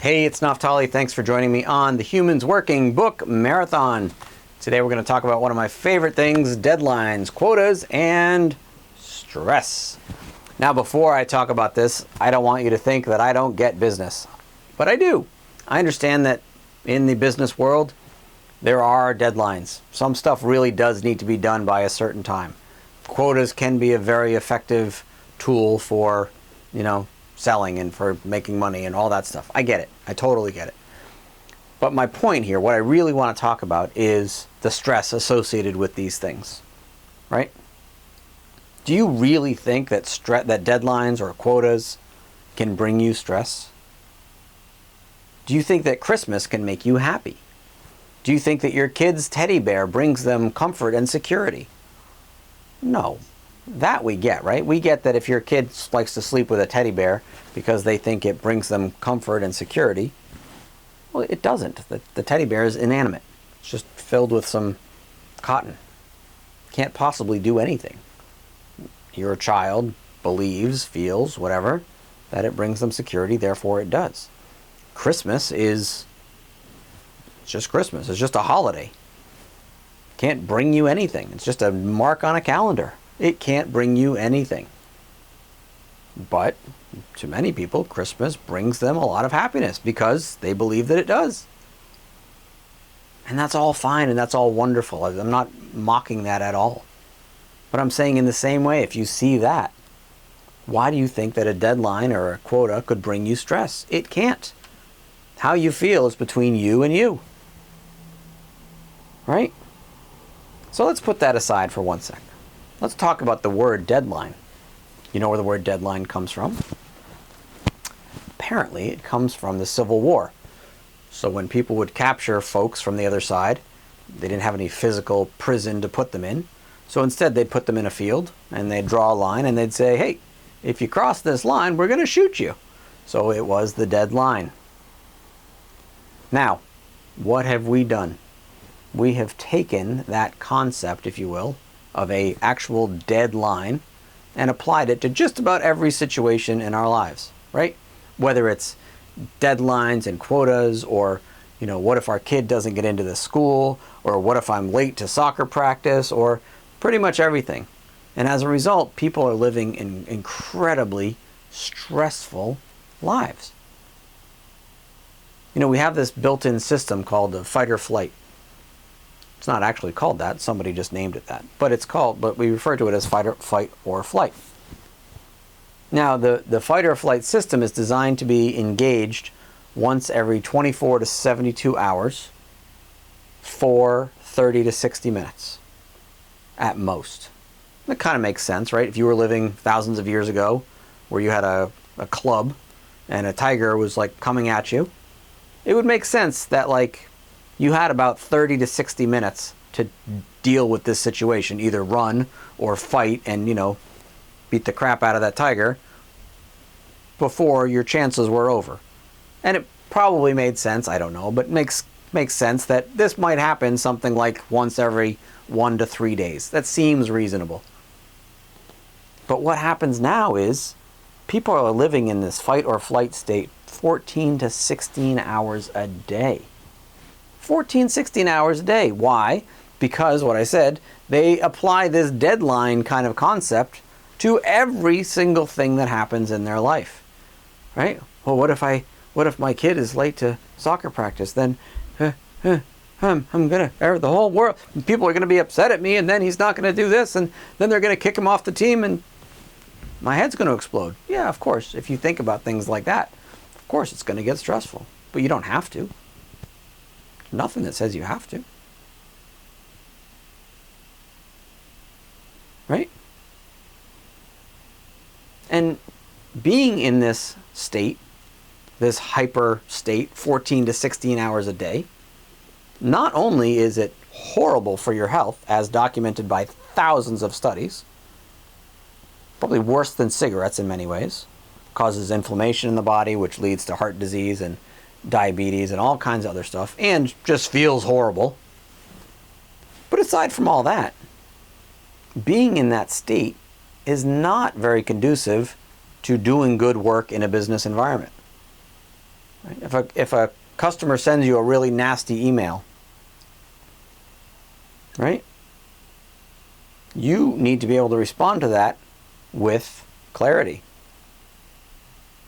Hey, it's Naftali. Thanks for joining me on the Humans Working Book Marathon. Today we're going to talk about one of my favorite things, deadlines, quotas, and stress. Now, before I talk about this, I don't want you to think that I don't get business, but I do. I understand that in the business world, there are deadlines. Some stuff really does need to be done by a certain time. Quotas can be a very effective tool for, selling and for making money and all that stuff. I get it. I totally get it. But my point here, what I really want to talk about is the stress associated with these things, right? Do you really think that that deadlines or quotas can bring you stress? Do you think that Christmas can make you happy? Do you think that your kid's teddy bear brings them comfort and security? No. That we get, right? We get that if your kid likes to sleep with a teddy bear because they think it brings them comfort and security, well, it doesn't. The teddy bear is inanimate. It's just filled with some cotton. Can't possibly do anything. Your child believes, feels, whatever, that it brings them security, therefore it does. Christmas is just Christmas. It's just a holiday. Can't bring you anything. It's just a mark on a calendar. It can't bring you anything. But to many people, Christmas brings them a lot of happiness because they believe that it does. And that's all fine and that's all wonderful. I'm not mocking that at all. But I'm saying in the same way, if you see that, why do you think that a deadline or a quota could bring you stress? It can't. How you feel is between you and you. Right? So let's put that aside for 1 second. Let's talk about the word deadline. You know where the word deadline comes from? Apparently, it comes from the Civil War. So when people would capture folks from the other side, they didn't have any physical prison to put them in. So instead, they'd put them in a field, and they'd draw a line, and they'd say, hey, if you cross this line, we're going to shoot you. So it was the deadline. Now, what have we done? We have taken that concept, if you will, of an actual deadline and applied it to just about every situation in our lives, right? Whether it's deadlines and quotas, or, what if our kid doesn't get into the school, or what if I'm late to soccer practice, or pretty much everything. And as a result, people are living in incredibly stressful lives. We have this built-in system called the fight or flight. It's not actually called that. Somebody just named it that. But we refer to it as fight or flight. Now, the fight or flight system is designed to be engaged once every 24 to 72 hours for 30 to 60 minutes at most. That kind of makes sense, right? If you were living thousands of years ago where you had a club and a tiger was coming at you, it would make sense that you had about 30 to 60 minutes to deal with this situation, either run or fight and, beat the crap out of that tiger before your chances were over. And it probably made sense, I don't know, but makes sense that this might happen something like once every 1 to 3 days. That seems reasonable. But what happens now is people are living in this fight or flight state 14 to 16 hours a day. 14, 16 hours a day. Why? Because, what I said, they apply this deadline kind of concept to every single thing that happens in their life. Right? Well, what if my kid is late to soccer practice? Then I'm gonna, the whole world, people are gonna be upset at me, and then he's not gonna do this, and then they're gonna kick him off the team, and my head's gonna explode. Yeah, of course. If you think about things like that, of course it's gonna get stressful. But you don't have to. Nothing that says you have to. Right? And being in this state, this hyper state, 14 to 16 hours a day, not only is it horrible for your health, as documented by thousands of studies, probably worse than cigarettes in many ways, causes inflammation in the body, which leads to heart disease and diabetes and all kinds of other stuff, and just feels horrible. But aside from all that, being in that state is not very conducive to doing good work in a business environment. Right? If a customer sends you a really nasty email, right? You need to be able to respond to that with clarity.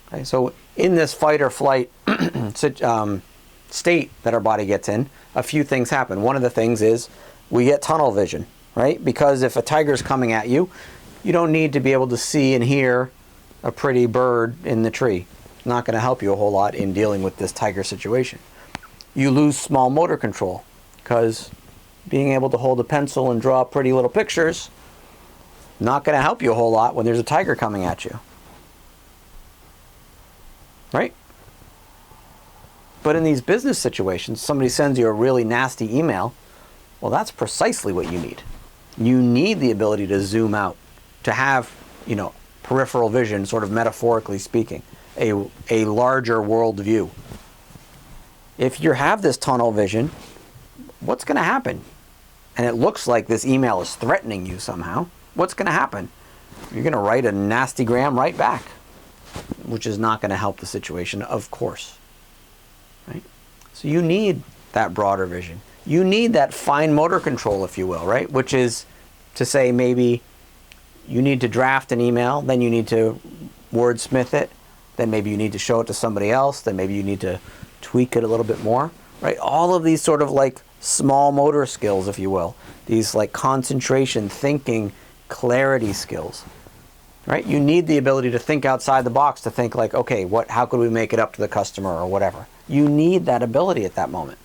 Okay, so in this fight or flight state that our body gets in, a few things happen. One of the things is we get tunnel vision, right? Because if a tiger's coming at you, you don't need to be able to see and hear a pretty bird in the tree. It's not going to help you a whole lot in dealing with this tiger situation. You lose small motor control because being able to hold a pencil and draw pretty little pictures, not going to help you a whole lot when there's a tiger coming at you. Right? But in these business situations, somebody sends you a really nasty email, well, that's precisely what you need. You need the ability to zoom out, to have, peripheral vision, sort of metaphorically speaking, a larger world view. If you have this tunnel vision, what's going to happen? And it looks like this email is threatening you somehow. What's going to happen? You're going to write a nasty gram right back, which is not going to help the situation, of course. Right? So you need that broader vision. You need that fine motor control, if you will, right? Which is to say maybe you need to draft an email, then you need to wordsmith it, then maybe you need to show it to somebody else, then maybe you need to tweak it a little bit more, right? All of these sort of like small motor skills, if you will, these like concentration, thinking, clarity skills, right? You need the ability to think outside the box, to think like, okay, how could we make it up to the customer or whatever? You need that ability at that moment.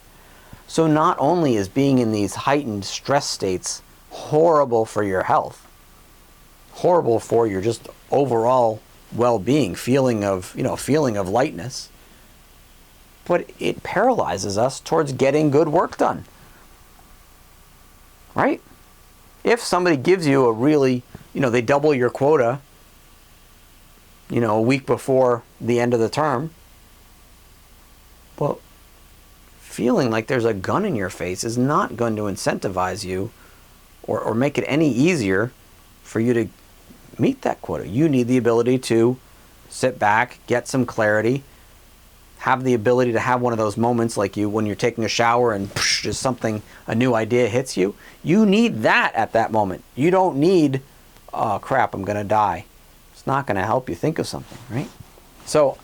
So not only is being in these heightened stress states horrible for your health, horrible for your just overall well-being, feeling of lightness, but it paralyzes us towards getting good work done. Right? If somebody gives you a really, they double your quota, a week before the end of the term, well, feeling like there's a gun in your face is not going to incentivize you or make it any easier for you to meet that quota. You need the ability to sit back, get some clarity, have the ability to have one of those moments like when you're taking a shower and just a new idea hits you. You need that at that moment. You don't need, oh crap, I'm going to die. It's not going to help you think of something, right? So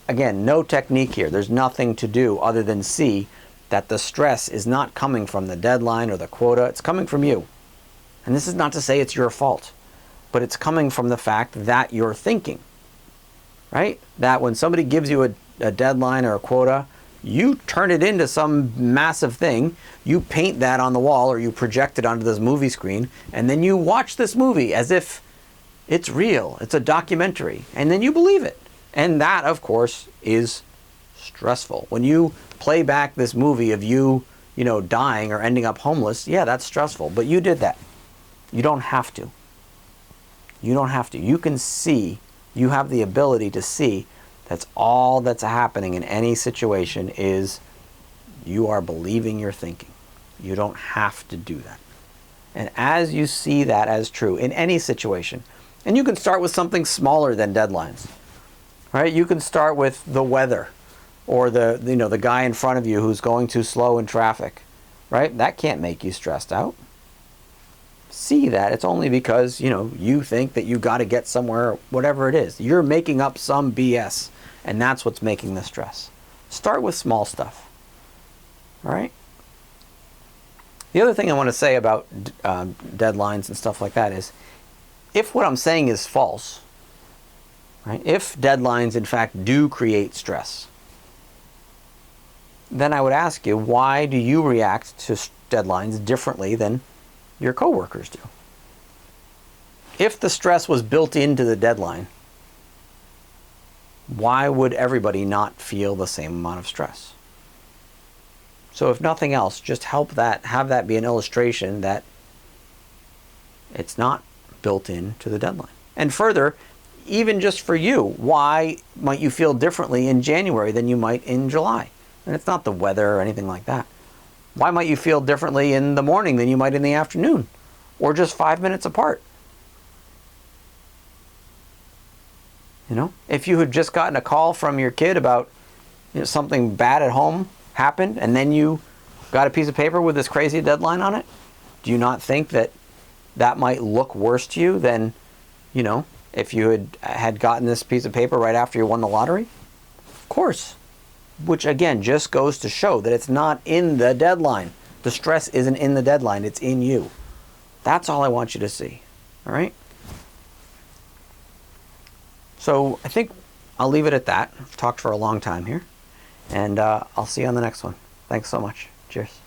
again, no technique here. There's nothing to do other than see that the stress is not coming from the deadline or the quota. It's coming from you. And this is not to say it's your fault, but it's coming from the fact that you're thinking, right? That when somebody gives you a deadline or a quota, you turn it into some massive thing, you paint that on the wall or you project it onto this movie screen, and then you watch this movie as if it's real, it's a documentary, and then you believe it. And that, of course, is stressful. When you play back this movie of you dying or ending up homeless, yeah, that's stressful, but you did that. You don't have to. You don't have to. You can see, you have the ability to see that's all that's happening in any situation is you are believing you're thinking. You don't have to do that. And as you see that as true in any situation, and you can start with something smaller than deadlines, right? You can start with the weather or the guy in front of you who's going too slow in traffic, right? That can't make you stressed out. See that it's only because you think that you got to get somewhere, whatever it is. You're making up some BS, and that's what's making the stress. Start with small stuff. All right. The other thing I want to say about deadlines and stuff like that is, if what I'm saying is false, right? If deadlines in fact do create stress, then I would ask you, why do you react to deadlines differently than your coworkers do? If the stress was built into the deadline, why would everybody not feel the same amount of stress? So if nothing else, just have that be an illustration that it's not built into the deadline. And further, even just for you, why might you feel differently in January than you might in July? And it's not the weather or anything like that. Why might you feel differently in the morning than you might in the afternoon? Or just 5 minutes apart? If you had just gotten a call from your kid about, something bad at home happened, and then you got a piece of paper with this crazy deadline on it, do you not think that that might look worse to you than, if you had gotten this piece of paper right after you won the lottery? Of course. Which again just goes to show that it's not in the deadline. The stress isn't in the deadline, it's in you. That's all I want you to see. All right? So I think I'll leave it at that. I've talked for a long time here. And I'll see you on the next one. Thanks so much. Cheers.